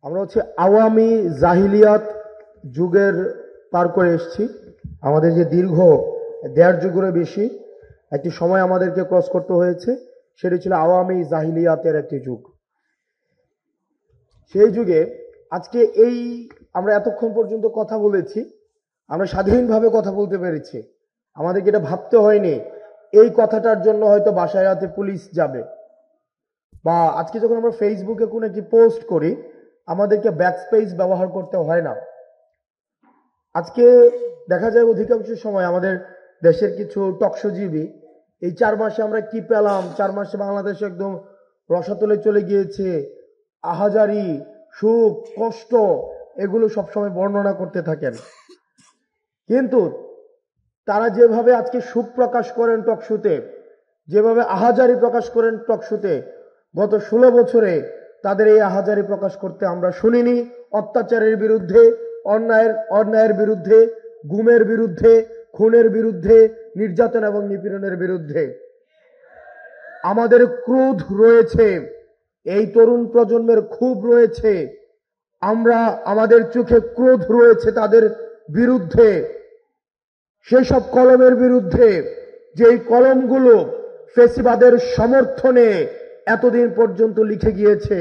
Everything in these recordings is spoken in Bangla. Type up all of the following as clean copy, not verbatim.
আমরা আওয়ামী জাহিলিয়াত যুগের পার করে এসেছি। আমাদের যে দীর্ঘ ১.৫ যুগেরও বেশি একটি সময় আমাদেরকে ক্রস করতে হয়েছে, সেটি ছিল আওয়ামী জাহিলিয়াতের একটি যুগ। সেই যুগে আজকে আমরা এতক্ষণ পর্যন্ত কথা বলেছি, আমরা স্বাধীনভাবে কথা বলতে পেরেছি। আমাদেরকে এটা ভাবতে হয়নি এই কথাটার জন্য হয়তো বাসায় রাতে পুলিশ যাবে, বা আজকে যখন আমরা ফেসবুকে কোনো একটি পোস্ট করি আমাদেরকে ব্যাকস্পেস ব্যবহার করতে হয় না। আজকে দেখা যায় অধিকাংশ সময় আমাদের দেশের কিছু টকশোজীবী এই 4 মাসে আমরা কি পেলাম, 4 মাসে বাংলাদেশ একদম রসাতলে চলে গিয়েছে, আহাজারি, সুখ, কষ্ট, এগুলো সবসময় বর্ণনা করতে থাকেন। কিন্তু তারা যেভাবে আজকে সুখ প্রকাশ করেন টকশোতে, যেভাবে আহাজারি প্রকাশ করেন টকশোতে, গত 16 বছরে তাদের এই আহাজারি প্রকাশ করতে আমরা শুনিনি। অত্যাচারের বিরুদ্ধে, অন্যায়ের বিরুদ্ধে, গুমের বিরুদ্ধে, খুনের বিরুদ্ধে, নির্যাতন এবং নিপীড়নের বিরুদ্ধে আমাদের ক্রোধ রয়েছে, এই তরুণ প্রজন্মের ক্ষোভ রয়েছে, আমাদের চোখে ক্রোধ রয়েছে তাদের বিরুদ্ধে, সেসব কলমের বিরুদ্ধে যেই কলমগুলো ফেসিবাদের সমর্থনে এতদিন পর্যন্ত লিখে গিয়েছে।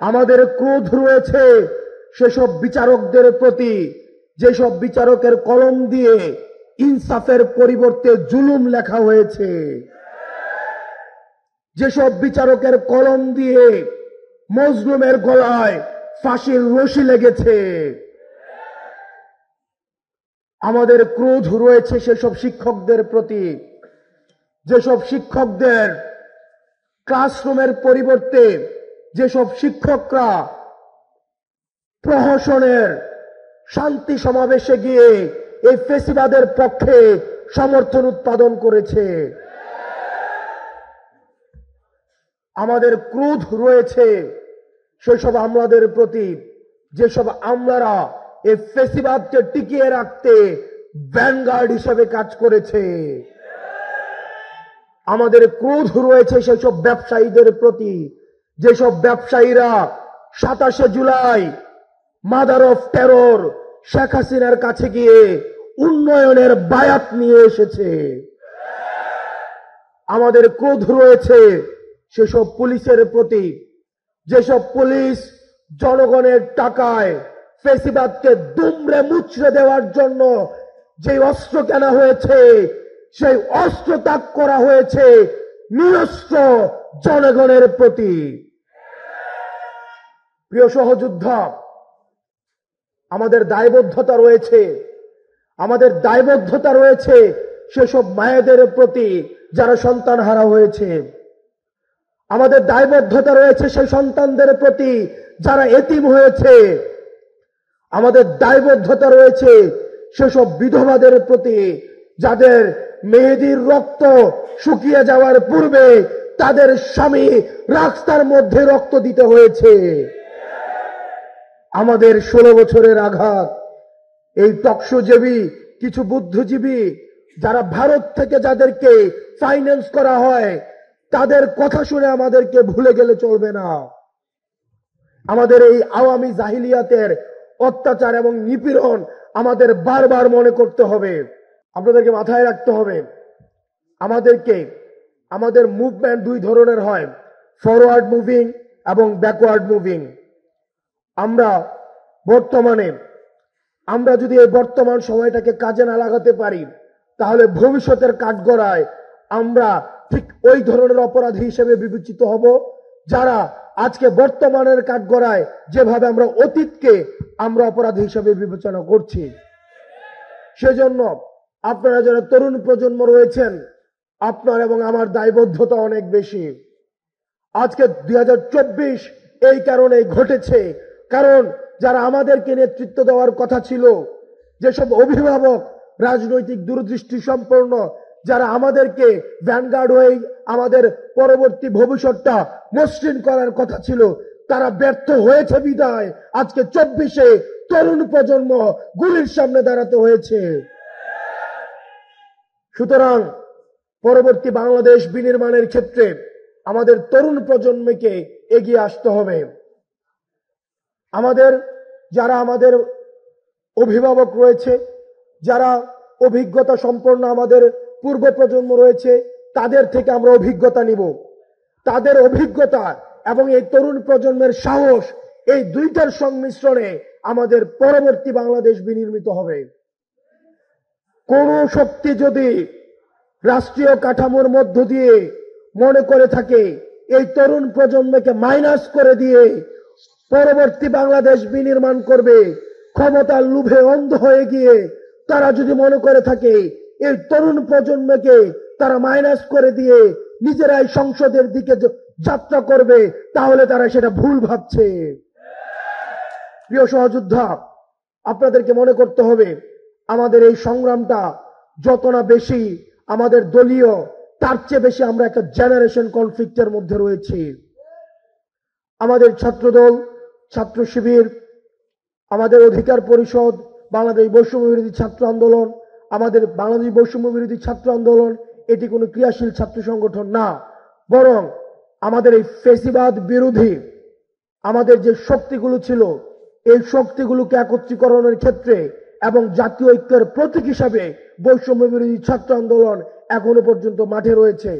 আমাদের ক্রোধ রয়েছে সেসব বিচারকদের প্রতি, যেসব বিচারকের কলম দিয়ে ইনসাফের পরিবর্তে জুলুম লেখা হয়েছে, যেসব বিচারকের কলম দিয়ে মজলুমের গলায় ফাঁসির রশি লেগেছে। আমাদের ক্রোধ রয়েছে সেসব শিক্ষকদের প্রতি, যেসব শিক্ষকদের ক্লাসরুমের পরিবর্তে যেসব শিক্ষকরা প্রহসনের শান্তি সমাবেশে গিয়ে এই ফেসিবাদের পক্ষে সমর্থন উৎপাদন করেছে। আমাদের ক্রোধ রয়েছে সেসব আমলাদের প্রতি, যেসব আমলারা এই ফেসিবাদকে টিকিয়ে রাখতে ভ্যানগার্ড হিসেবে কাজ করেছে। আমাদের ক্রোধ রয়েছে সেসব ব্যবসায়ীদের প্রতি, যেসব ব্যবসায়ীরা 27শে জুলাই মাদার অফ টেরর শেখ হাসিনার কাছে গিয়ে উন্নয়নের বায়াত নিয়ে এসেছে। আমাদের ক্রোধ রয়েছে সেসব পুলিশের প্রতি, যেসব পুলিশ জনগণের টাকায় ফেসিবাদকে দুমড়ে মুচড়ে দেওয়ার জন্য যে অস্ত্র কেনা হয়েছে, সেই অস্ত্র ত্যাগ করা হয়েছে নিরস্ত্র জনগণের প্রতি। প্রিয় সহযোদ্ধা, আমাদের দায়বদ্ধতা রয়েছে, আমাদের দায়বদ্ধতা রয়েছে সেসব মায়েদের প্রতি যারা সন্তান হারা হয়েছে। আমাদের দায়বদ্ধতা রয়েছে সেই সন্তানদের প্রতি যারা এতিম হয়েছে। আমাদের দায়বদ্ধতা রয়েছে সেসব বিধবাদের প্রতি যাদের মেহেদির রক্ত শুকিয়ে যাওয়ার পূর্বে তাদের স্বামী রাস্তার মধ্যে রক্ত দিতে হয়েছে। আমাদের 16 বছরের আঘাত, এই টকশোজীবী কিছু বুদ্ধিজীবী যারা ভারত থেকে যাদেরকে ফাইন্যান্স করা হয়, তাদের কথা শুনে আমাদেরকে ভুলে গেলে চলবে না। আমাদের এই আওয়ামী জাহিলিয়াতের অত্যাচার এবং নিপীড়ন আমাদের বারবার মনে করতে হবে। আপনাদেরকে মাথায় রাখতে হবে আমাদের মুভমেন্ট 2 ধরনের হয়, ফরওয়ার্ড মুভিং এবং ব্যাকওয়ার্ড মুভিং। আমরা যদি এই বর্তমান সময়টাকে কাজে না লাগাতে পারি, তাহলে ভবিষ্যতের কাঠগড়ায় আমরা ঠিক ওই ধরনের অপরাধী হিসেবে বিবেচিত হব যারা আজকে বর্তমানের কাঠগড়ায় যেভাবে আমরা অতীতকে আমরা অপরাধী হিসেবে বিবেচনা করছি। সেজন্য আপনারা যারা তরুণ প্রজন্ম রয়েছেন, আপনার এবং আমার দায়বদ্ধতা অনেক বেশি। আজকে 2024 এই কারণে ঘটেছে, কারণ যারা আমাদেরকে নেতৃত্ব দেওয়ার কথা ছিল, যেসব অভিভাবক রাজনৈতিক দূরদৃষ্টি সম্পন্ন, যারা আমাদেরকে ভ্যানগার্ড হয়ে আমাদের পরবর্তী ভবিষ্যৎটা মসৃণ করার কথা ছিল, তারা ব্যর্থ হয়েছে বিদায় আজকে 24-এ তরুণ প্রজন্ম গুলির সামনে দাঁড়াতে হয়েছে। সুতরাং পরবর্তী বাংলাদেশ বিনির্মাণের ক্ষেত্রে আমাদের তরুণ প্রজন্মকে এগিয়ে আসতে হবে। আমাদের যারা আমাদের অভিভাবক রয়েছে, যারা অভিজ্ঞতা সম্পন্ন আমাদের পূর্ব প্রজন্ম রয়েছে, তাদের থেকে আমরা অভিজ্ঞতা নিব। তাদের অভিজ্ঞতা এবং এই তরুণ প্রজন্মের সাহস, এই দুইটার সংমিশ্রণে আমাদের পরবর্তী বাংলাদেশ বিনির্মিত হবে। কোন শক্তি যদি রাষ্ট্রীয় কাঠামোর মধ্য দিয়ে মনে করে থাকে এই তরুণ প্রজন্মকে মাইনাস করে দিয়ে পরবর্তী বাংলাদেশ বিনির্মাণ করবে, ক্ষমতার লোভে অন্ধ হয়ে গিয়ে তারা যদি মনে করে থাকে এই তরুণ প্রজন্মকে তারা মাইনাস করে দিয়ে নিজেরাই সংসদের দিকে যাত্রা করবে, তাহলে তারা সেটা ভুল ভাবছে। প্রিয় সহযোদ্ধা, আপনাদেরকে মনে করতে হবে আমাদের এই সংগ্রামটা যত না বেশি আমাদের দলীয়, তার চেয়ে বেশি আমরা একটা জেনারেশন কনফ্লিক্টের মধ্যে রয়েছি। আমাদের ছাত্রদল, ছাত্র শিবির, আমাদের অধিকার পরিষদ, বাংলাদেশ বৈষম্য বিরোধী ছাত্র আন্দোলন, আমাদের বাংলাদেশ বৈষম্য বিরোধী ছাত্র আন্দোলন এটি কোনো ক্রিয়াশীল ছাত্র সংগঠন না, বরং আমাদের এই ফেসিবাদ বিরোধী আমাদের যে শক্তিগুলো ছিল, এই শক্তিগুলোকে একত্রীকরণের ক্ষেত্রে এবং জাতীয় ঐক্যের প্রতীক হিসাবে বৈষম্য বিরোধী ছাত্র আন্দোলন এখনো পর্যন্ত মাঠে রয়েছে।